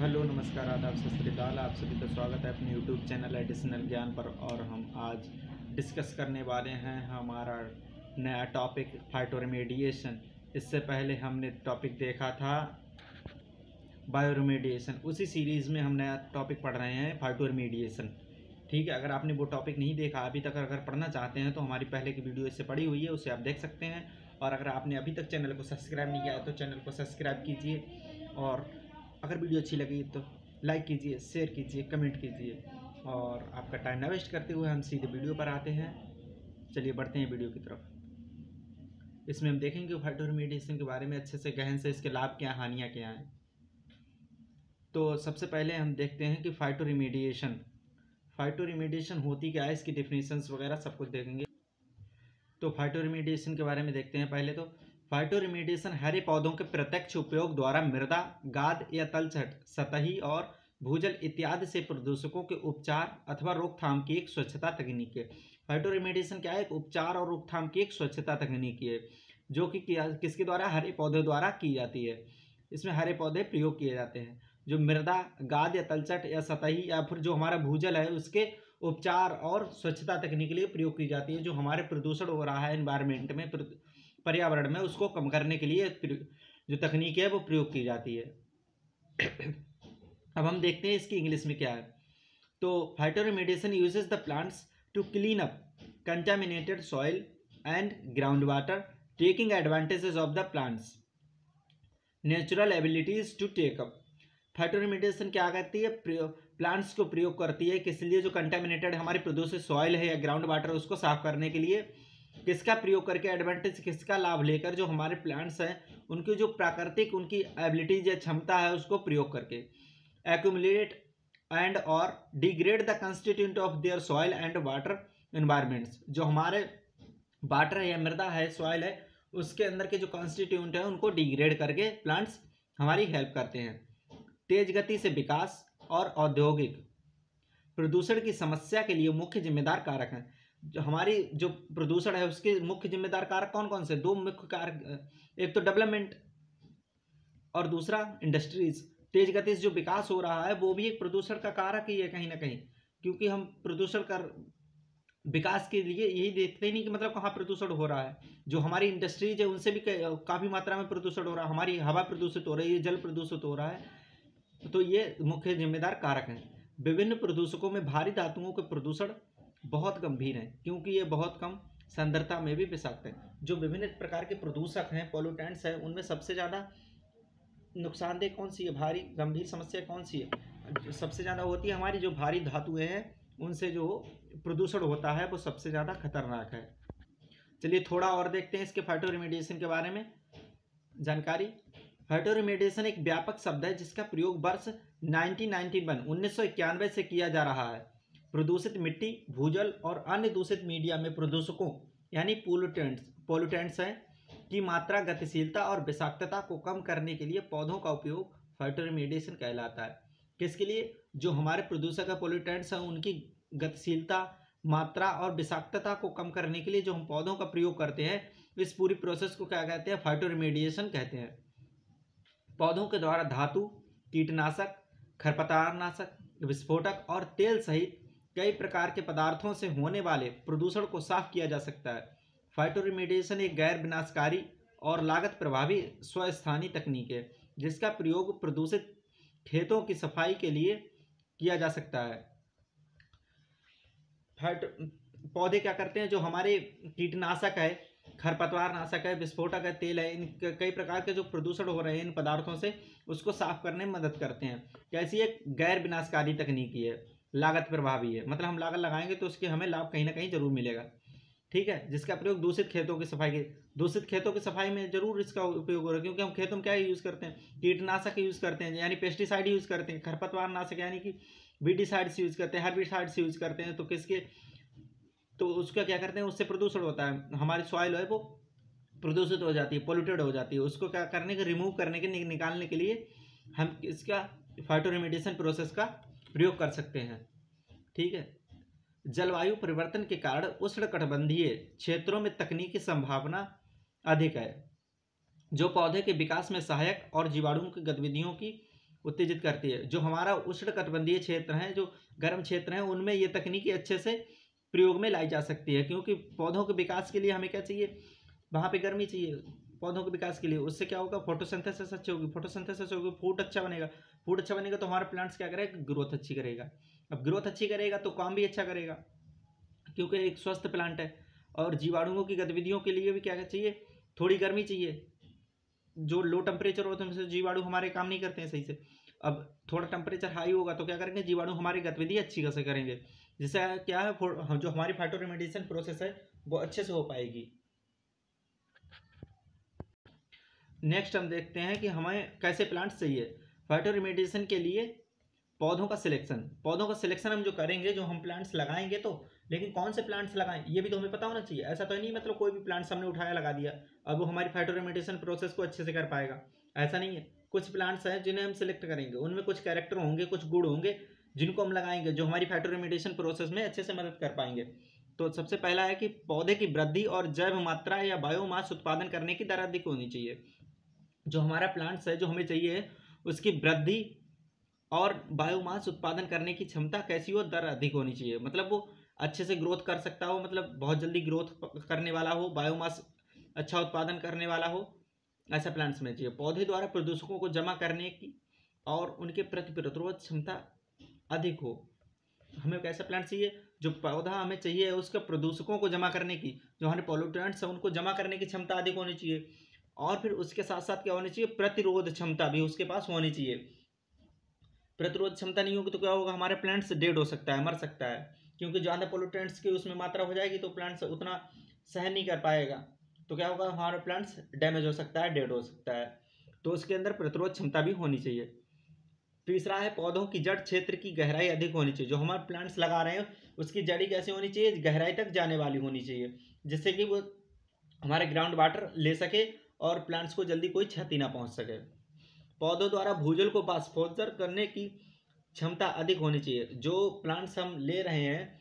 Hello नमस्कार आदाब सत श्री अकाल। आप सभी का स्वागत है अपने यूट्यूब चैनल एडिशनल ज्ञान पर। और हम आज डिस्कस करने वाले हैं हमारा नया टॉपिक फाइटोरेमेडिएशन। इससे पहले हमने टॉपिक देखा था बायोरेमेडिएशन। उसी सीरीज़ में हम नया टॉपिक पढ़ रहे हैं फाइटोरेमेडिएशन। ठीक है, अगर आपने वो टॉपिक नहीं देखा अभी तक, अगर पढ़ना चाहते हैं तो हमारी पहले की वीडियो इससे पड़ी हुई है, उसे आप देख सकते हैं। और अगर आपने अभी तक चैनल को सब्सक्राइब नहीं किया है तो चैनल को सब्सक्राइब कीजिए। और अगर वीडियो अच्छी लगी तो लाइक कीजिए, शेयर कीजिए, कमेंट कीजिए। और आपका टाइम ना वेस्ट करते हुए हम सीधे वीडियो पर आते हैं। चलिए बढ़ते हैं वीडियो की तरफ। इसमें हम देखेंगे फाइटोरेमेडिएशन के बारे में अच्छे से, गहन से, इसके लाभ क्या, हानियाँ क्या हैं। तो सबसे पहले हम देखते हैं कि फाइटोरेमेडिएशन होती क्या है, इसकी डिफिनीशंस वगैरह सब कुछ देखेंगे। तो फाइटोरेमेडिएशन के बारे में देखते हैं। पहले तो फाइटोरेमेडिएशन हरे पौधों के प्रत्यक्ष उपयोग द्वारा मृदा, गाद या तलछट, सतही और भूजल इत्यादि से प्रदूषकों के उपचार अथवा रोकथाम की एक स्वच्छता तकनीक है। फाइटोरेमेडिएशन क्या है? एक उपचार और रोकथाम की एक स्वच्छता तकनीक है, जो कि किसके द्वारा? हरे पौधे द्वारा की जाती है। इसमें हरे पौधे प्रयोग किए जाते हैं जो मृदा, गाद या तलछट या सतही या फिर जो हमारा भूजल है उसके उपचार और स्वच्छता तकनीक के लिए प्रयोग की जाती है। जो हमारे प्रदूषण हो रहा है एनवायरनमेंट में, पर्यावरण में, उसको कम करने के लिए जो तकनीक है वो प्रयोग की जाती है। अब हम देखते हैं इसकी इंग्लिश में क्या है। तो phytoremediation uses the plants to clean up contaminated soil and ground water, taking advantages of the plants natural abilities to take up. Phytoremediation क्या करती है? प्लांट्स को प्रयोग करती है किस लिए? जो कंटामिनेटेड हमारी प्रदूषित सॉइल है या ग्राउंड वाटर है उसको साफ करने के लिए। किसका प्रयोग करके? एडवांटेज, किसका लाभ लेकर? जो हमारे प्लांट्स हैं उनकी जो प्राकृतिक उनकी एबिलिटीज या क्षमता है उसको प्रयोग करके। एक्यूमुलेट एंड और degrade the constituent of their soil and water environments. जो हमारे वाटर है या मृदा है, सॉइल है, उसके अंदर के जो कॉन्स्टिट्यूएंट है उनको डिग्रेड करके प्लांट्स हमारी हेल्प करते हैं। तेज गति से विकास और औद्योगिक प्रदूषण की समस्या के लिए मुख्य जिम्मेदार कारक हैं। जो हमारी जो प्रदूषण है उसके मुख्य जिम्मेदार कारक कौन कौन से? दो मुख्य कारक, एक तो डेवलपमेंट और दूसरा इंडस्ट्रीज। तेज गति से जो विकास हो रहा है वो भी एक प्रदूषण का कारक ही है कहीं ना कहीं, क्योंकि हम प्रदूषण कर विकास के लिए यही देखते ही नहीं कि मतलब कहाँ प्रदूषण हो रहा है। जो हमारी इंडस्ट्रीज है उनसे भी काफ़ी मात्रा में प्रदूषण हो रहा है, हमारी हवा प्रदूषित हो रही है, जल प्रदूषित हो रहा है। तो ये मुख्य जिम्मेदार कारक हैं। विभिन्न प्रदूषकों में भारी धातुओं के प्रदूषण बहुत गंभीर हैं, क्योंकि ये बहुत कम सांद्रता में भी विषाक्त हैं। जो विभिन्न प्रकार के प्रदूषक हैं, पोल्यूटेंट्स हैं, उनमें सबसे ज़्यादा नुकसानदेह कौन सी है? भारी गंभीर समस्या कौन सी है? सबसे ज़्यादा होती है हमारी जो भारी धातुएं हैं, उनसे जो प्रदूषण होता है वो सबसे ज़्यादा खतरनाक है। चलिए थोड़ा और देखते हैं इसके फाइटोरेमेडिएशन के बारे में जानकारी। फाइटोरेमेडिएशन एक व्यापक शब्द है जिसका प्रयोग वर्ष 1991 से किया जा रहा है। प्रदूषित मिट्टी, भूजल और अन्य दूषित मीडिया में प्रदूषकों यानी पोल्यूटेंट्स हैं की मात्रा, गतिशीलता और विषाक्तता को कम करने के लिए पौधों का उपयोग फाइटोरेमेडिएशन कहलाता है। किसके लिए? जो हमारे प्रदूषक है, पोल्यूटेंट्स हैं, उनकी गतिशीलता, मात्रा और विषाक्तता को कम करने के लिए जो हम पौधों का प्रयोग करते हैं, इस पूरी प्रोसेस को क्या कहते हैं? फाइटोरेमेडिएशन कहते हैं। पौधों के द्वारा धातु, कीटनाशक, खरपतवारनाशक, विस्फोटक और तेल सहित कई प्रकार के पदार्थों से होने वाले प्रदूषण को साफ किया जा सकता है। फाइटोरेमेडिएशन एक गैर विनाशकारी और लागत प्रभावी स्वस्थानी तकनीक है जिसका प्रयोग प्रदूषित खेतों की सफाई के लिए किया जा सकता है। पौधे क्या करते हैं? जो हमारे कीटनाशक है, खरपतवारनाशक है, विस्फोटक है, तेल है, इन कई प्रकार के जो प्रदूषण हो रहे हैं इन पदार्थों से, उसको साफ करने में मदद करते हैं। कैसी? एक गैर विनाशकारी तकनीकी है, लागत प्रभावी है। मतलब हम लागत लगाएंगे तो उसके हमें लाभ कहीं ना कहीं जरूर मिलेगा। ठीक है, जिसका प्रयोग दूषित खेतों की सफाई में जरूर इसका उपयोग हो रहा है, क्योंकि हम खेतों में क्या यूज़ करते हैं? कीटनाशक यूज़ करते हैं, यानी पेस्टिसाइड यूज़ करते हैं। खरपतवारनाशक यानी कि वीडिसाइड्स यूज़ करते हैं, हर्बिसाइड्स यूज़ करते हैं। तो उसका क्या करते हैं? उससे प्रदूषण होता है, हमारी सॉइल है वो प्रदूषित हो जाती है, पोल्यूटेड हो जाती है। उसको क्या करने के, रिमूव करने के, निकालने के लिए हम इसका फाइटोरेमेडिएशन प्रोसेस का प्रयोग कर सकते हैं। ठीक है। जलवायु परिवर्तन के कारण उष्णकटिबंधीय क्षेत्रों में तकनीकी संभावना अधिक है, जो पौधे के विकास में सहायक और जीवाणुओं की गतिविधियों की उत्तेजित करती है। जो हमारा उष्णकटिबंधीय क्षेत्र है, जो गर्म क्षेत्र है, उनमें ये तकनीकी अच्छे से प्रयोग में लाई जा सकती है, क्योंकि पौधों के विकास के लिए हमें क्या चाहिए, वहाँ पे गर्मी चाहिए पौधों के विकास के लिए। उससे क्या होगा, फोटोसिंथेसिस अच्छी होगी, फोटोसिंथेसिस होगी, फूड अच्छा बनेगा, फूड अच्छा बनेगा तो हमारा प्लांट्स क्या करेगा, ग्रोथ अच्छी करेगा। अब ग्रोथ अच्छी करेगा तो काम भी अच्छा करेगा, क्योंकि एक स्वस्थ प्लांट है। और जीवाणुओं की गतिविधियों के लिए भी क्या चाहिए, थोड़ी गर्मी चाहिए। जो लो टेम्परेचर होते हैं उनसे जीवाणु हमारे काम नहीं करते हैं सही से। अब थोड़ा टेम्परेचर हाई होगा तो क्या करेंगे, जीवाणु हमारी गतिविधि अच्छी कैसे करेंगे, जिससे क्या है, जो हमारी फाइटोरेमेडिएशन प्रोसेस है वो अच्छे से हो पाएगी। नेक्स्ट हम देखते हैं कि हमें कैसे प्लांट्स चाहिए। फाइटोरेमेडिएशन के लिए पौधों का सिलेक्शन हम जो करेंगे, जो हम प्लांट्स लगाएंगे तो, लेकिन कौन से प्लांट्स लगाएं ये भी तो हमें पता होना चाहिए। ऐसा तो नहीं मतलब कोई भी प्लांट्स हमने उठाया लगा दिया अब वो हमारी फाइटोरेमेडिएशन प्रोसेस को अच्छे से कर पाएगा, ऐसा नहीं है। कुछ प्लांट्स हैं जिन्हें हम सिलेक्ट करेंगे, उनमें कुछ कैरेक्टर होंगे, कुछ गुण होंगे जिनको हम लगाएंगे, जो हमारी फाइटोरेमेडिएशन प्रोसेस में अच्छे से मदद कर पाएंगे। तो सबसे पहला है कि पौधे की वृद्धि और जैव मात्रा या बायोमास उत्पादन करने की दर अधिक होनी चाहिए। जो हमारा प्लांट्स है जो हमें चाहिए, उसकी वृद्धि और बायोमास उत्पादन करने की क्षमता कैसी हो, दर अधिक होनी चाहिए। मतलब वो अच्छे से ग्रोथ कर सकता हो, मतलब बहुत जल्दी ग्रोथ करने वाला हो, बायोमास अच्छा उत्पादन करने वाला हो, ऐसा प्लांट्स में चाहिए। पौधे द्वारा प्रदूषकों को जमा करने की और उनके प्रति प्रतिरोध क्षमता अधिक हो। हमें कैसा प्लांट चाहिए, जो पौधा हमें चाहिए उसके प्रदूषकों को जमा करने की, जो हमारे पॉल्यूटेंट्स हैं उनको जमा करने की क्षमता अधिक होनी चाहिए। और फिर उसके साथ साथ क्या होनी चाहिए, प्रतिरोध क्षमता भी उसके पास होनी चाहिए। प्रतिरोध क्षमता नहीं होगी तो क्या होगा, हमारे प्लांट्स डेड हो सकता है, मर सकता है, क्योंकि ज़्यादा पोल्यूटेंट्स की उसमें मात्रा हो जाएगी तो प्लांट्स उतना सहन नहीं कर पाएगा, तो क्या होगा, हमारे प्लांट्स डैमेज हो सकता है, डेड हो सकता है। तो उसके अंदर प्रतिरोध क्षमता भी होनी चाहिए। तीसरा है पौधों की जड़ क्षेत्र की गहराई अधिक होनी चाहिए। जो हमारे प्लांट्स लगा रहे हैं उसकी जड़ी कैसी होनी चाहिए, गहराई तक जाने वाली होनी चाहिए, जिससे कि वो हमारे ग्राउंड वाटर ले सके और प्लांट्स को जल्दी कोई क्षति ना पहुंच सके। पौधों द्वारा भूजल को वाष्पोत्सर्जन करने की क्षमता अधिक होनी चाहिए। जो प्लांट्स हम ले रहे हैं,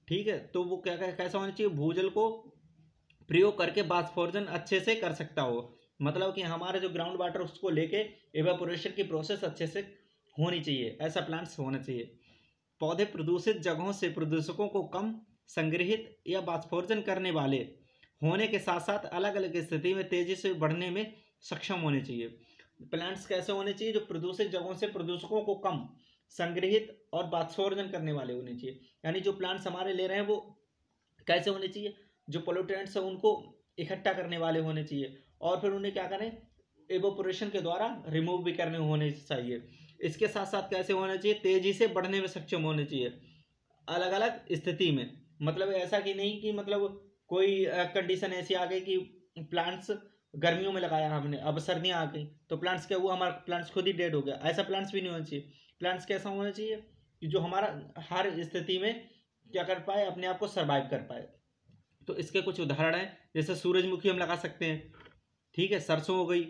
ठीक है, तो वो क्या कैसा होना चाहिए, भूजल को प्रयोग करके वाष्पोत्सर्जन अच्छे से कर सकता हो। मतलब कि हमारे जो ग्राउंड वाटर उसको लेके एवापोरेशन की प्रोसेस अच्छे से होनी चाहिए, ऐसा प्लांट्स होना चाहिए। पौधे प्रदूषित जगहों से प्रदूषकों को कम संग्रहित या वाष्पोत्सर्जन करने वाले होने के साथ साथ अलग अलग स्थिति में तेजी से बढ़ने में सक्षम होने चाहिए। प्लांट्स कैसे होने चाहिए, जो प्रदूषित जगहों से प्रदूषकों को कम संग्रहित और वाष्पोत्सर्जन करने वाले होने चाहिए। यानी जो प्लांट्स हमारे ले रहे हैं वो कैसे होने चाहिए, जो पोल्यूटेंट्स हैं उनको इकट्ठा करने वाले होने चाहिए और फिर उन्हें क्या करें, एवोपोरेशन के द्वारा रिमूव भी करने होने चाहिए। इसके साथ साथ कैसे होना चाहिए, तेजी से बढ़ने में सक्षम होने चाहिए अलग अलग स्थिति में। मतलब ऐसा कि नहीं कि मतलब कोई कंडीशन ऐसी आ गई कि प्लांट्स गर्मियों में लगाया हमने, अब सर्दियाँ आ गई तो प्लांट्स क्या हुआ, हमारा प्लांट्स खुद ही डेड हो गया, ऐसा प्लांट्स भी नहीं होना चाहिए। प्लांट्स कैसा होना चाहिए कि जो हमारा हर स्थिति में क्या कर पाए, अपने आप को सर्वाइव कर पाए। तो इसके कुछ उदाहरण हैं, जैसे सूरजमुखी हम लगा सकते हैं, ठीक है, सरसों हो गई,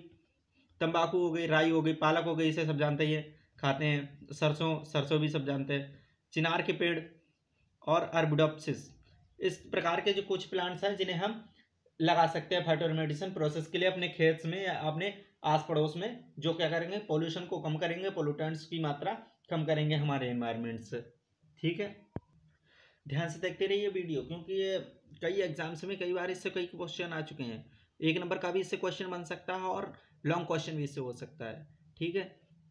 तंबाकू हो गई, राई हो गई, पालक हो गई, इसे सब जानते ही हैं, खाते हैं। सरसों भी सब जानते हैं। चिनार के पेड़ और अर्बुडोप्सिस, इस प्रकार के जो कुछ प्लांट्स हैं जिन्हें हम लगा सकते हैं फाइटोरेमेडिएशन प्रोसेस के लिए अपने खेत में या अपने आस पड़ोस में, जो क्या करेंगे, पोल्यूशन को कम करेंगे, पोल्यूटेंट्स की मात्रा कम करेंगे हमारे एनवायरनमेंट से। ठीक है, ध्यान से देखते रहिए वीडियो, क्योंकि ये कई एग्जाम्स में कई बार इससे कई क्वेश्चन आ चुके हैं। 1 नंबर का भी इससे क्वेश्चन बन सकता है और लॉन्ग क्वेश्चन भी इससे हो सकता है। ठीक है,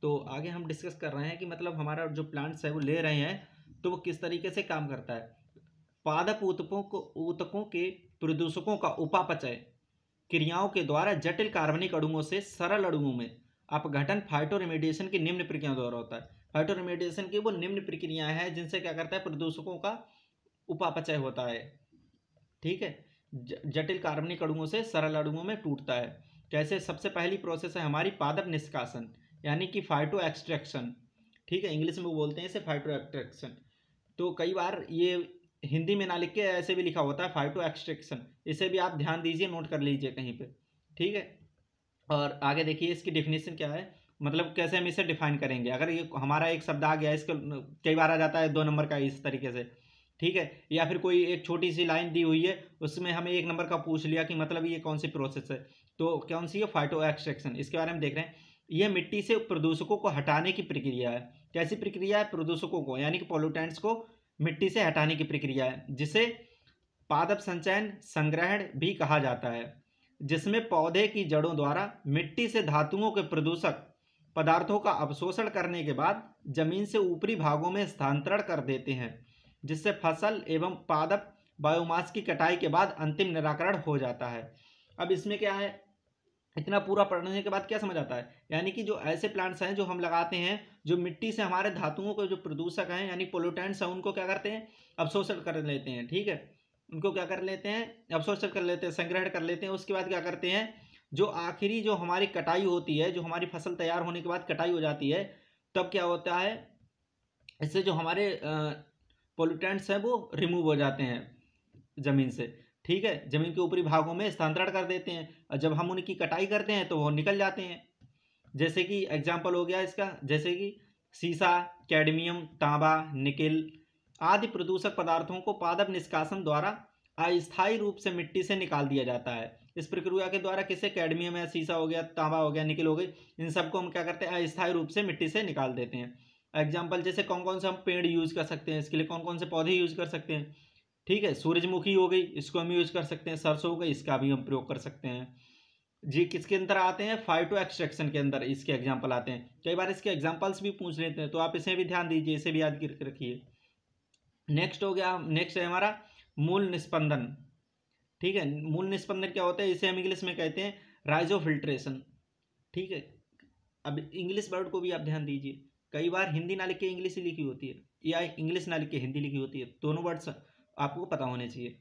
तो आगे हम डिस्कस कर रहे हैं कि मतलब हमारा जो प्लांट्स है वो ले रहे हैं तो वो किस तरीके से काम करता है। पादप ऊतकों के प्रदूषकों का उपापचय क्रियाओं के द्वारा जटिल कार्बनिक अणुओं से सरल अणुओं में अपघटन फाइटोरेमेडिएशन की निम्न प्रक्रियाओं द्वारा होता है। फाइटोरेमेडिएशन की वो निम्न प्रक्रियाएं हैं जिनसे क्या करता है, प्रदूषकों का उपापचय होता है। ठीक है, जटिल कार्बनिक अणुओं से सरल अणुओं में टूटता है। कैसे, सबसे पहली प्रोसेस है हमारी पादप निष्कासन, यानी कि फाइटो एक्सट्रैक्शन। ठीक है, इंग्लिश में वो बोलते हैं इसे फाइटो एक्सट्रैक्शन। तो कई बार ये हिंदी में ना लिख के ऐसे भी लिखा होता है फाइटो एक्सट्रैक्शन, इसे भी आप ध्यान दीजिए, नोट कर लीजिए कहीं पे। ठीक है, और आगे देखिए इसकी डेफिनेशन क्या है, मतलब कैसे हम इसे डिफाइन करेंगे। अगर ये हमारा एक शब्द आ गया, इसके कई बार आ जाता है 2 नंबर का इस तरीके से, ठीक है, या फिर कोई एक छोटी सी लाइन दी हुई है उसमें हमें 1 नंबर का पूछ लिया कि मतलब ये कौन सी प्रोसेस है, तो कौन सी है, फाइटो एक्सट्रैक्शन। इसके बारे में देख रहे हैं। यह मिट्टी से प्रदूषकों को हटाने की प्रक्रिया है। कैसी प्रक्रिया है? प्रदूषकों को यानी कि पोल्यूटेंट्स को मिट्टी से हटाने की प्रक्रिया है, जिसे पादप संचयन संग्रहण भी कहा जाता है, जिसमें पौधे की जड़ों द्वारा मिट्टी से धातुओं के प्रदूषक पदार्थों का अवशोषण करने के बाद जमीन से ऊपरी भागों में स्थानांतरण कर देते हैं, जिससे फसल एवं पादप बायोमास की कटाई के बाद अंतिम निराकरण हो जाता है। अब इसमें क्या है, इतना पूरा पढ़ने के बाद क्या समझ आता है, यानी कि जो ऐसे प्लांट्स हैं जो हम लगाते हैं, जो मिट्टी से हमारे धातुओं के जो प्रदूषक हैं यानी पोल्यूटेंट्स हैं, उनको क्या करते हैं? अवशोषण कर लेते हैं। ठीक है, उनको क्या कर लेते हैं? अवशोषण कर लेते हैं, संग्रहण कर लेते हैं। उसके बाद क्या करते हैं, जो आखिरी जो हमारी कटाई होती है, जो हमारी फसल तैयार होने के बाद कटाई हो जाती है, तब क्या होता है, इससे जो हमारे पोल्यूटेंट्स हैं वो रिमूव हो जाते हैं ज़मीन से। ठीक है, ज़मीन के ऊपरी भागों में स्थानांतरण कर देते हैं, और जब हम उनकी कटाई करते हैं तो वो निकल जाते हैं। जैसे कि एग्जाम्पल हो गया इसका, जैसे कि सीसा, कैडमियम, तांबा, निकिल आदि प्रदूषक पदार्थों को पादप निष्कासन द्वारा अस्थायी रूप से मिट्टी से निकाल दिया जाता है। इस प्रक्रिया के द्वारा किसे, कैडमियम है, सीसा हो गया, तांबा हो गया, निकिल हो गई, इन सबको हम क्या करते हैं? अस्थायी रूप से मिट्टी से निकाल देते हैं। एग्जाम्पल जैसे कौन कौन से हम पेड़ यूज कर सकते हैं, इसके लिए कौन कौन से पौधे यूज कर सकते हैं? ठीक है, सूरजमुखी हो गई, इसको हम यूज कर सकते हैं। सरसों हो गई, इसका भी हम प्रयोग कर सकते हैं जी। किसके अंदर आते हैं? फाइटो एक्सट्रैक्शन के अंदर इसके एग्जाम्पल आते हैं। कई बार इसके एग्जाम्पल्स भी पूछ लेते हैं, तो आप इसे भी ध्यान दीजिए, इसे भी याद करके रखिए। नेक्स्ट हो गया, नेक्स्ट है हमारा मूल निस्पंदन। ठीक है, मूल निस्पंदन क्या होता है? इसे हम इंग्लिश में कहते हैं राइजोफिल्ट्रेशन। ठीक है, अब इंग्लिश वर्ड को भी आप ध्यान दीजिए, कई बार हिंदी ना लिख के इंग्लिश ही लिखी होती है, या इंग्लिश ना लिख के हिंदी लिखी होती है, दोनों वर्ड्स आपको पता होने चाहिए।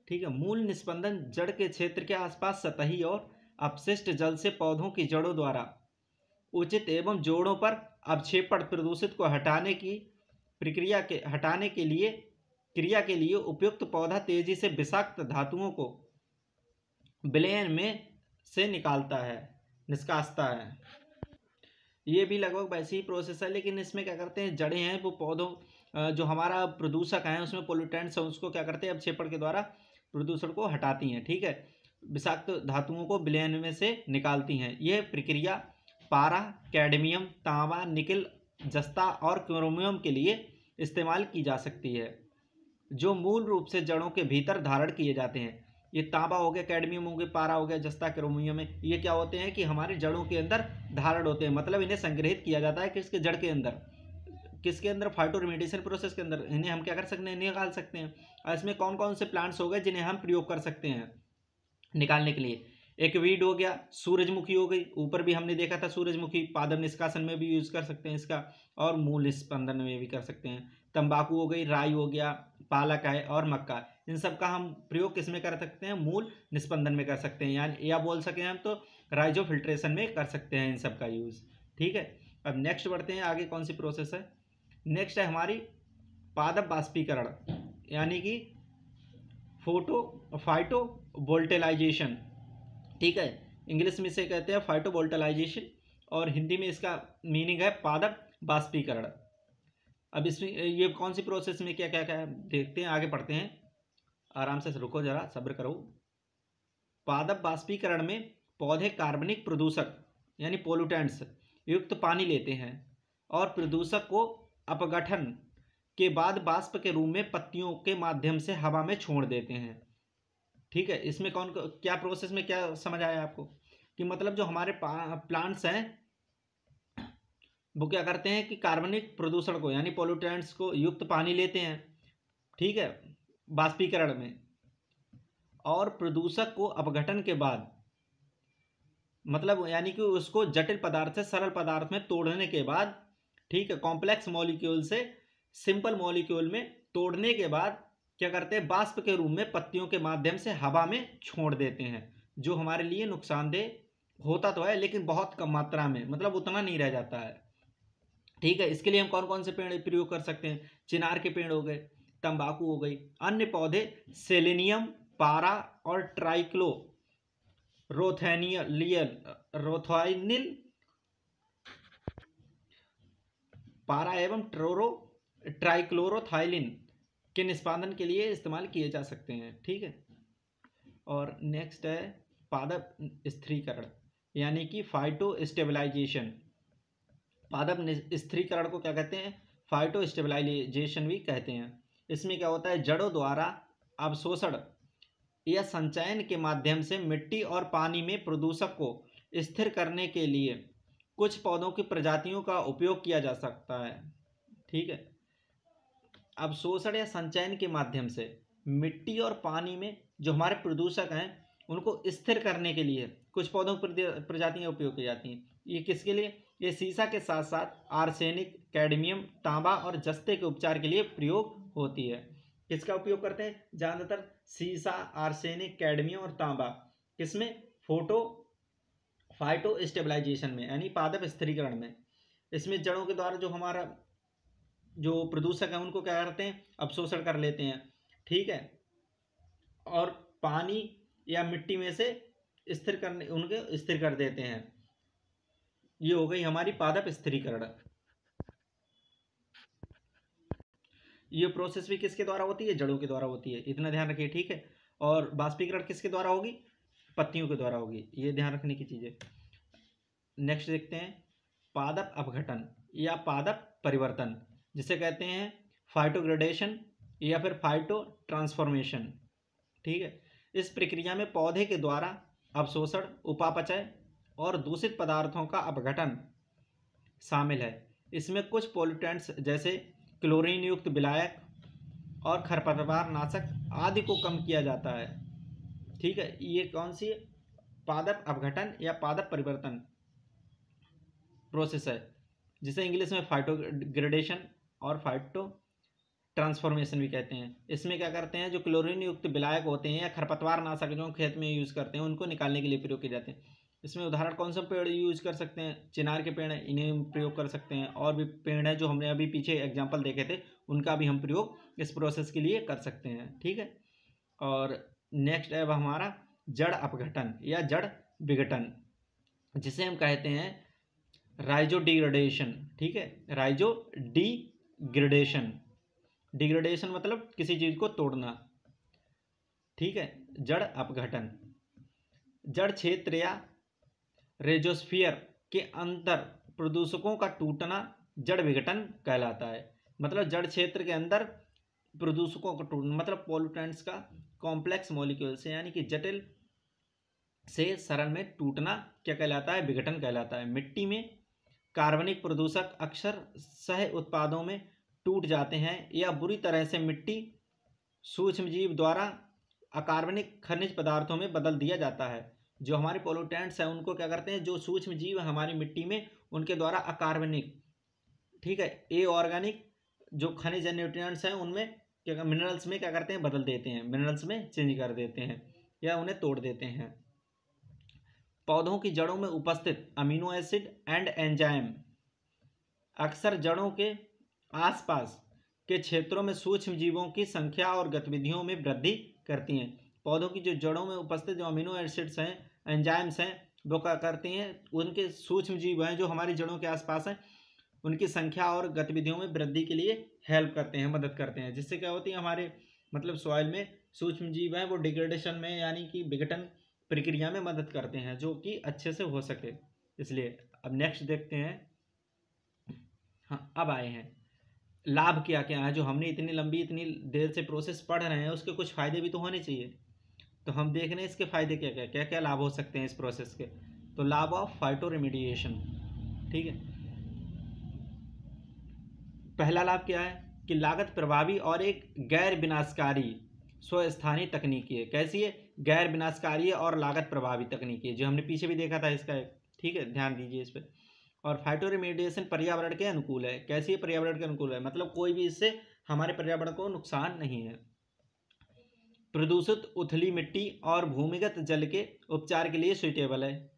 ठीक है, मूल निस्पंदन जड़ के क्षेत्र के आसपास सतही और अपशिष्ट जल से पौधों की जड़ों द्वारा उचित एवं जोड़ों पर अवक्षेपण प्रदूषित को हटाने की क्रिया के लिए उपयुक्त पौधा तेजी से विषाक्त धातुओं को विलयन में से निष्कासता है। ये भी लगभग वैसी ही प्रोसेस है, लेकिन इसमें क्या करते हैं, जड़ें हैं वो पौधों जो हमारा प्रदूषक है उसमें पोल्यूटेंट्स है उसको क्या करते हैं, अवक्षेपण के द्वारा प्रदूषण को हटाती हैं। ठीक है, विषाक्त धातुओं को विलयन में से निकालती हैं। यह प्रक्रिया पारा, कैडमियम, तांबा, निकिल, जस्ता और क्रोमियम के लिए इस्तेमाल की जा सकती है, जो मूल रूप से जड़ों के भीतर धारण किए जाते हैं। ये तांबा हो गया, कैडमियम हो गया, पारा हो गया, जस्ता, क्रोमियम है, ये क्या होते हैं कि हमारे जड़ों के अंदर धारण होते हैं, मतलब इन्हें संग्रहित किया जाता है किसके? जड़ के अंदर। किसके अंदर? फाइटोरेमेडिएशन प्रोसेस के अंदर इन्हें हम क्या कर सकते हैं? निकाल सकते हैं। और इसमें कौन कौन से प्लांट्स हो गए जिन्हें हम प्रयोग कर सकते हैं निकालने के लिए? एक वीड हो गया, सूरजमुखी हो गई, ऊपर भी हमने देखा था सूरजमुखी, पादप निष्कासन में भी यूज कर सकते हैं इसका, और मूल स्पंदन में भी कर सकते हैं। तंबाकू हो गई, राई हो गया, पालक है और मक्का, इन सब का हम प्रयोग किस में कर सकते हैं? मूल निस्पंदन में कर सकते हैं, यानी या बोल सके हम तो राइजोफिल्ट्रेशन में कर सकते हैं इन सब का यूज। ठीक है, अब नेक्स्ट बढ़ते हैं आगे, कौन सी प्रोसेस है? नेक्स्ट है हमारी पादप बाष्पीकरण, यानी कि फाइटो वोल्टेलाइजेशन। ठीक है, इंग्लिश में इसे कहते हैं फाइटो वोल्टेलाइजेशन, और हिंदी में इसका मीनिंग है पादप बाष्पीकरण। अब इसमें ये कौन सी प्रोसेस में क्या क्या क्या देखते हैं, आगे पढ़ते हैं, आराम से रुको जरा, सब्र करो। पादप बाष्पीकरण में पौधे कार्बनिक प्रदूषक यानी पोल्यूटेंट्स युक्त पानी लेते हैं और प्रदूषक को अपघटन के बाद वाष्प के रूप में पत्तियों के माध्यम से हवा में छोड़ देते हैं। ठीक है, इसमें कौन क्या प्रोसेस में क्या समझ आया आपको, कि मतलब जो हमारे प्लांट्स हैं वो क्या करते हैं कि कार्बनिक प्रदूषण को यानी पोल्यूटेंट्स को युक्त पानी लेते हैं, ठीक है, बाष्पीकरण में, और प्रदूषक को अपघटन के बाद मतलब यानी कि उसको जटिल पदार्थ से सरल पदार्थ में तोड़ने के बाद, ठीक है, कॉम्प्लेक्स मॉलिक्यूल से सिंपल मॉलिक्यूल में तोड़ने के बाद क्या करते हैं, वाष्प के रूप में पत्तियों के माध्यम से हवा में छोड़ देते हैं, जो हमारे लिए नुकसानदेह होता तो है लेकिन बहुत कम मात्रा में, मतलब उतना नहीं रह जाता है। ठीक है, इसके लिए हम कौन कौन से पेड़ प्रयोग कर सकते हैं? चिनार के पेड़ हो गए, तंबाकू हो गई, अन्य पौधे सेलेनियम, पारा और ट्राइक्लो रोथाइनिल पारा एवं ट्राइक्लोरोथाइलिन के निष्पादन के लिए इस्तेमाल किए जा सकते हैं। ठीक है, और नेक्स्ट है पादप स्थिरीकरण, यानी कि फाइटो स्टेबलाइजेशन। पादप स्थिरीकरण को क्या कहते हैं? फाइटो स्टेबलाइजेशन भी कहते हैं। इसमें क्या होता है? जड़ों द्वारा अवशोषण या संचयन के माध्यम से मिट्टी और पानी में प्रदूषक को स्थिर करने के लिए कुछ पौधों की प्रजातियों का उपयोग किया जा सकता है। ठीक है, अवशोषण या संचयन के माध्यम से मिट्टी और पानी में जो हमारे प्रदूषक हैं उनको स्थिर करने के लिए कुछ पौधों की प्रजातियां उपयोग की जाती हैं। ये किसके लिए? ये सीसा के साथ साथ आर्सेनिक, कैडमियम, तांबा और जस्ते के उपचार के लिए प्रयोग होती है। किसका उपयोग करते हैं? ज़्यादातर सीसा, आर्सेनिक, कैडमियम और तांबा। किसमें? फाइटो स्टेबलाइजेशन में, यानी पादप स्थिरीकरण में। इसमें जड़ों के द्वारा जो हमारा जो प्रदूषक है उनको क्या करते हैं? अवशोषण कर लेते हैं। ठीक है, और पानी या मिट्टी में से उनके स्थिर कर देते हैं। ये हो गई हमारी पादप स्थिरीकरण। ये प्रोसेस भी किसके द्वारा होती है? जड़ों के द्वारा होती है, इतना ध्यान रखिए। ठीक है, और बाष्पीकरण किसके द्वारा होगी? पत्तियों के द्वारा होगी। ये ध्यान रखने की चीज़ है। नेक्स्ट देखते हैं पादप अपघटन या पादप परिवर्तन, जिसे कहते हैं फाइटोग्रेडेशन या फिर फाइटो ट्रांसफॉर्मेशन। ठीक है, इस प्रक्रिया में पौधे के द्वारा अवशोषण, उपापचय और दूषित पदार्थों का अपघटन शामिल है। इसमें कुछ पोल्यूटेंट्स जैसे क्लोरीन युक्त विलायक और खरपतवार नाशक आदि को कम किया जाता है। ठीक है, ये कौन सी पादप अपघटन या पादप परिवर्तन प्रोसेस है, जिसे इंग्लिश में फाइटोग्रेडेशन और फाइटो ट्रांसफॉर्मेशन भी कहते हैं। इसमें क्या करते हैं? जो क्लोरीन युक्त विलायक होते हैं या खरपतवार नाशक जो खेत में यूज़ करते हैं उनको निकालने के लिए प्रयोग किए जाते हैं। इसमें उदाहरण कौन सा पेड़ यूज कर सकते हैं? चिनार के पेड़ हैं, इन्हें प्रयोग कर सकते हैं। और भी पेड़ हैं जो हमने अभी पीछे एग्जांपल देखे थे, उनका भी हम प्रयोग इस प्रोसेस के लिए कर सकते हैं। ठीक है, और नेक्स्ट है हमारा जड़ अपघटन या जड़ विघटन, जिसे हम कहते हैं राइजोडिग्रेडेशन। ठीक है, राइजोडिग्रेडेशन। डिग्रेडेशन मतलब किसी चीज़ को तोड़ना। ठीक है, जड़ अपघटन जड़ क्षेत्र या रेजोस्फीयर के अंदर प्रदूषकों का टूटना जड़ विघटन कहलाता है। मतलब जड़ क्षेत्र के अंदर प्रदूषकों का टूटना, मतलब पोल्यूटेंट्स का कॉम्प्लेक्स मॉलिक्यूल से यानी कि जटिल से सरल में टूटना क्या कहलाता है? विघटन कहलाता है। मिट्टी में कार्बनिक प्रदूषक अक्सर सह उत्पादों में टूट जाते हैं या बुरी तरह से मिट्टी सूक्ष्मजीव द्वारा अकार्बनिक खनिज पदार्थों में बदल दिया जाता है। जो हमारे पोल्यूटेंट्स हैं उनको क्या करते हैं? जो सूक्ष्म जीव हमारी मिट्टी में उनके द्वारा अकार्बनिक, ठीक है, ए ऑर्गेनिक जो खनिज न्यूट्रिएंट्स हैं उनमें क्या मिनरल्स में क्या करते हैं? बदल देते हैं, मिनरल्स में चेंज कर देते हैं या उन्हें तोड़ देते हैं। पौधों की जड़ों में उपस्थित अमीनो एसिड एंड एंजाइम अक्सर जड़ों के आसपास के क्षेत्रों में सूक्ष्म जीवों की संख्या और गतिविधियों में वृद्धि करती हैं। पौधों की जो जड़ों में उपस्थित जो अमीनो एसिड्स हैं, एंजाइम्स हैं, वो क्या करती हैं? उनके सूक्ष्म जीव हैं जो हमारी जड़ों के आसपास हैं, उनकी संख्या और गतिविधियों में वृद्धि के लिए हेल्प करते हैं, मदद करते हैं। जिससे क्या होती है? हमारे मतलब सॉइल में सूक्ष्म जीव हैं वो डिग्रेडेशन में यानी कि विघटन प्रक्रिया में मदद करते हैं, जो कि अच्छे से हो सके। इसलिए अब नेक्स्ट देखते हैं। हाँ, अब आए हैं लाभ क्या क्या है। जो हमने इतनी देर से प्रोसेस पढ़ रहे हैं उसके कुछ फ़ायदे भी तो होने चाहिए। तो हम देख रहे हैं इसके फ़ायदे क्या क्या लाभ हो सकते हैं इस प्रोसेस के। तो लाभ ऑफ फाइटो रेमिडिएशन। ठीक है, पहला लाभ क्या है कि लागत प्रभावी और एक गैर विनाशकारी स्वस्थानी तकनीकी है। कैसी है? गैर विनाशकारी और लागत प्रभावी तकनीकी है, जो हमने पीछे भी देखा था इसका। ठीक है, ध्यान दीजिए इस पर। और फाइटो रेमिडिएशन पर्यावरण के अनुकूल है। कैसी है? पर्यावरण के अनुकूल है, मतलब कोई भी इससे हमारे पर्यावरण को नुकसान नहीं है। प्रदूषित उथली मिट्टी और भूमिगत जल के उपचार के लिए सुइटेबल है।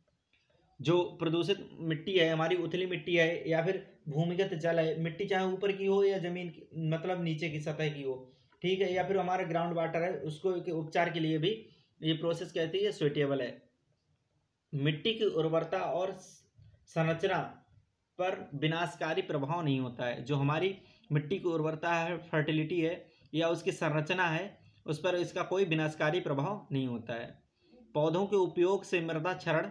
जो प्रदूषित मिट्टी है, हमारी उथली मिट्टी है या फिर भूमिगत जल है, मिट्टी चाहे ऊपर की हो या जमीन की, मतलब नीचे की सतह की हो, ठीक है, या फिर हमारा ग्राउंड वाटर है, उसको के उपचार के लिए भी ये प्रोसेस कहती है सुइटेबल है। मिट्टी की उर्वरता और संरचना पर विनाशकारी प्रभाव नहीं होता है। जो हमारी मिट्टी की उर्वरता है, फर्टिलिटी है या उसकी संरचना है, उस पर इसका कोई विनाशकारी प्रभाव नहीं होता है। पौधों के उपयोग से मृदा क्षरण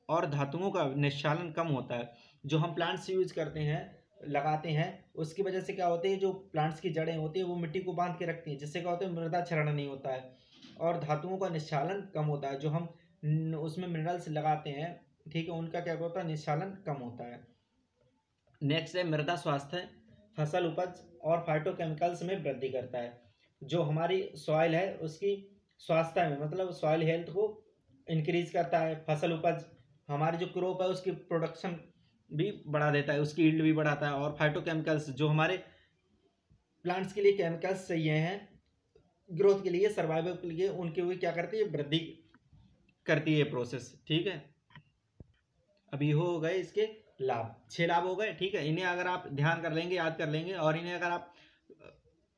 और धातुओं का निश्चालन कम होता है। जो हम प्लांट्स यूज करते हैं, लगाते हैं, उसकी वजह से क्या होती है, जो प्लांट्स की जड़ें होती है वो मिट्टी को बांध के रखती हैं, जिससे क्या होता है मृदा क्षरण नहीं होता है और धातुओं का निश्चालन कम होता है। जो हम उसमें मिनरल्स लगाते हैं, ठीक है, उनका क्या होता है, निश्चालन कम होता है। नेक्स्ट है मृदा स्वास्थ्य, फसल उपज और फाइटोकेमिकल्स में वृद्धि करता है। जो हमारी सॉइल है उसकी स्वास्थ्य में, मतलब सॉइल हेल्थ को इंक्रीज करता है। फसल उपज, हमारी जो क्रॉप है उसकी प्रोडक्शन भी बढ़ा देता है, उसकी यील्ड भी बढ़ाता है। और फाइटोकेमिकल्स, जो हमारे प्लांट्स के लिए केमिकल्स चाहिए हैं ग्रोथ के लिए, सर्वाइवल के लिए, उनके हुए क्या करती है, वृद्धि करती है प्रोसेस। ठीक है, अभी हो गए इसके लाभ, 6 लाभ हो गए। ठीक है, इन्हें अगर आप ध्यान कर लेंगे, याद कर लेंगे और इन्हें अगर आप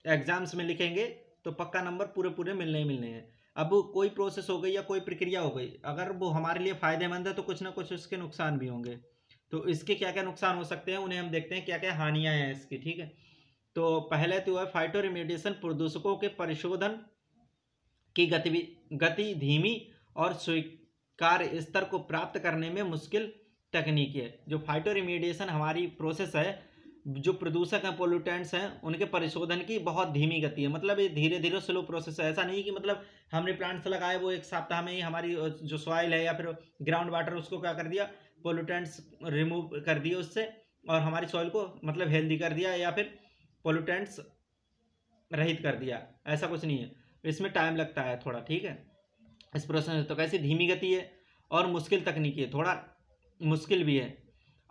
एग्जाम्स में लिखेंगे तो पक्का नंबर पूरे पूरे मिलने ही मिलने हैं। अब कोई प्रोसेस हो गई या कोई प्रक्रिया हो गई, अगर वो हमारे लिए फायदेमंद है तो कुछ ना कुछ उसके नुकसान भी होंगे। तो इसके क्या क्या नुकसान हो सकते हैं उन्हें हम देखते हैं, क्या क्या हानियां हैं इसकी। ठीक है, तो पहले तो है फाइटोरिमेडिएशन, प्रदूषकों के परिशोधन की गति धीमी और स्वीकार्य स्तर को प्राप्त करने में मुश्किल तकनीक है। जो फाइटोरिमेडिएशन हमारी प्रोसेस है, जो प्रदूषक हैं, पोल्यूटेंट्स हैं, उनके परिशोधन की बहुत धीमी गति है। मतलब ये धीरे धीरे स्लो प्रोसेस है। ऐसा नहीं कि मतलब हमने प्लांट्स लगाए, वो एक सप्ताह में ही हमारी जो सॉइल है या फिर ग्राउंड वाटर, उसको क्या कर दिया, पोल्यूटेंट्स रिमूव कर दिए उससे और हमारी सॉइल को मतलब हेल्दी कर दिया या फिर पोल्यूटेंट्स रहित कर दिया। ऐसा कुछ नहीं है, इसमें टाइम लगता है थोड़ा। ठीक है, इस प्रोसेस में तो कैसी धीमी गति है और मुश्किल तकनीकी है, थोड़ा मुश्किल भी है।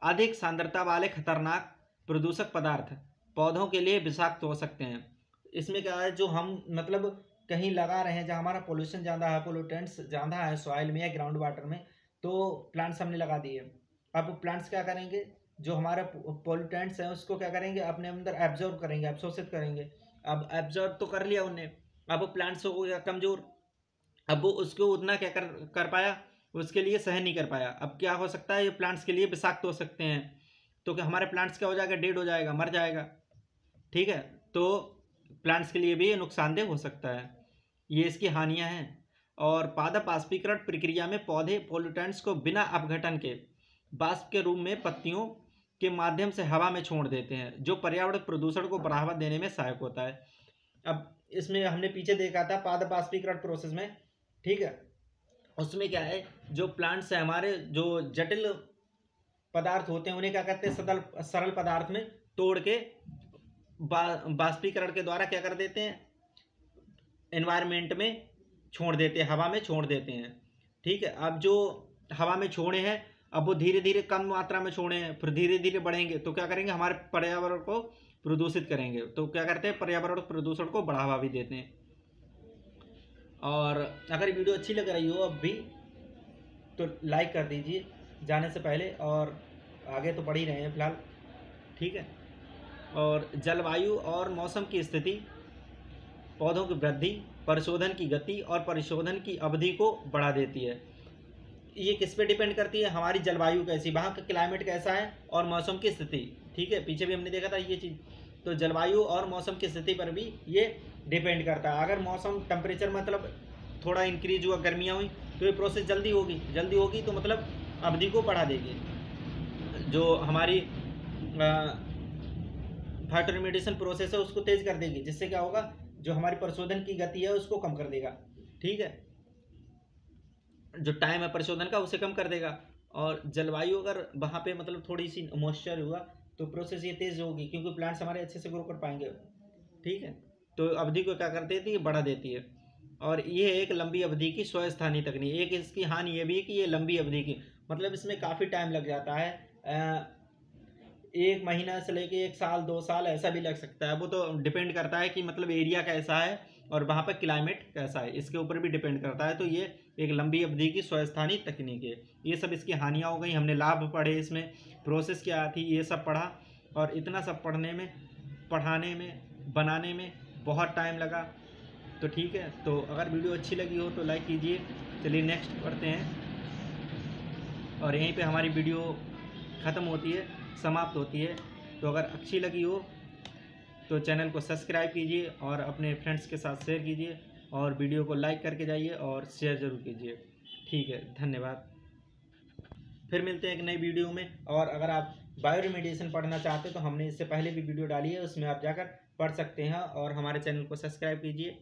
अधिक सांद्रता वाले खतरनाक प्रदूषक पदार्थ पौधों के लिए विषाक्त हो सकते हैं। इसमें क्या है, जो हम मतलब कहीं लगा रहे हैं जहाँ हमारा पोल्यूशन ज़्यादा है, पोल्यूटेंट्स ज़्यादा है सॉइल में या ग्राउंड वाटर में, तो प्लांट्स हमने लगा दिए। अब प्लांट्स क्या करेंगे, जो हमारे पोल्यूटेंट्स हैं उसको क्या करेंगे, अपने अंदर एब्जॉर्ब करेंगे, अवशोषित करेंगे। अब एब्जॉर्ब तो कर लिया उनने, अब प्लांट्स हो गया कमज़ोर, अब वो उसको उतना क्या कर पाया, उसके लिए सहन नहीं कर पाया। अब क्या हो सकता है, ये प्लांट्स के लिए विषाक्त हो सकते हैं। तो क्या हमारे प्लांट्स क्या हो जाएगा, डेड हो जाएगा, मर जाएगा। ठीक है, तो प्लांट्स के लिए भी ये नुकसानदेह हो सकता है। ये इसकी हानियां हैं। और पादप वाष्पीकरण प्रक्रिया में पौधे पोल्यूटेंट्स को बिना अपघटन के वाष्प के रूप में पत्तियों के माध्यम से हवा में छोड़ देते हैं, जो पर्यावरण प्रदूषण को बढ़ावा देने में सहायक होता है। अब इसमें हमने पीछे देखा था पादप वाष्पीकरण प्रोसेस में, ठीक है, उसमें क्या है, जो प्लांट्स है हमारे, जो जटिल पदार्थ होते हैं उन्हें क्या करते हैं, सरल पदार्थ में तोड़ के वाष्पीकरण के द्वारा क्या कर देते हैं, एनवायरनमेंट में छोड़ देते हैं, हवा में छोड़ देते हैं। ठीक है, अब जो हवा में छोड़े हैं, अब वो धीरे धीरे कम मात्रा में छोड़े हैं, फिर धीरे धीरे बढ़ेंगे तो क्या करेंगे, हमारे पर्यावरण को प्रदूषित करेंगे। तो क्या करते हैं, पर्यावरण प्रदूषण को बढ़ावा भी देते हैं। और अगर वीडियो अच्छी लग रही हो अब भी तो लाइक कर दीजिए जाने से पहले, और आगे तो पढ़ ही रहे हैं फिलहाल। ठीक है, और जलवायु और मौसम की स्थिति पौधों की वृद्धि, परिशोधन की गति और परिशोधन की अवधि को बढ़ा देती है। ये किस पे डिपेंड करती है, हमारी जलवायु कैसी, वहाँ का क्लाइमेट कैसा है और मौसम की स्थिति। ठीक है, पीछे भी हमने देखा था ये चीज़। तो जलवायु और मौसम की स्थिति पर भी ये डिपेंड करता है। अगर मौसम टेम्परेचर मतलब थोड़ा इंक्रीज हुआ, गर्मियाँ हुई, तो ये प्रोसेस जल्दी होगी तो मतलब अवधि को बढ़ा देगी। जो हमारी फाइटोरिमेडिएशन प्रोसेस है उसको तेज कर देगी, जिससे क्या होगा, जो हमारी परिशोधन की गति है उसको कम कर देगा। ठीक है, जो टाइम है परिशोधन का उसे कम कर देगा। और जलवायु अगर वहाँ पे मतलब थोड़ी सी मॉइस्चर हुआ तो प्रोसेस ये तेज होगी, क्योंकि प्लांट्स हमारे अच्छे से ग्रो कर पाएंगे। ठीक है, तो अवधि को क्या कर देती है, बढ़ा देती है। और ये एक लंबी अवधि की स्वस्थानी तकनीक। एक इसकी हानि ये भी है कि ये लंबी अवधि की, मतलब इसमें काफ़ी टाइम लग जाता है, 1 महीना से लेके 1 साल 2 साल ऐसा भी लग सकता है। वो तो डिपेंड करता है कि मतलब एरिया कैसा है और वहाँ पर क्लाइमेट कैसा है, इसके ऊपर भी डिपेंड करता है। तो ये एक लंबी अवधि की स्वस्थानी तकनीक है। ये सब इसकी हानियाँ हो गई। हमने लाभ पढ़े, इसमें प्रोसेस क्या थी ये सब पढ़ा, और इतना सब पढ़ने में, पढ़ाने में, बनाने में बहुत टाइम लगा। तो ठीक है, तो अगर वीडियो अच्छी लगी हो तो लाइक कीजिए। चलिए नेक्स्ट पढ़ते हैं, और यहीं पे हमारी वीडियो ख़त्म होती है, समाप्त होती है। तो अगर अच्छी लगी हो तो चैनल को सब्सक्राइब कीजिए और अपने फ्रेंड्स के साथ शेयर कीजिए, और वीडियो को लाइक करके जाइए और शेयर ज़रूर कीजिए। ठीक है, धन्यवाद। फिर मिलते हैं एक नई वीडियो में। और अगर आप बायो रिमेडिएशन पढ़ना चाहते हैं तो हमने इससे पहले भी वीडियो डाली है, उसमें आप जाकर पढ़ सकते हैं। और हमारे चैनल को सब्सक्राइब कीजिए।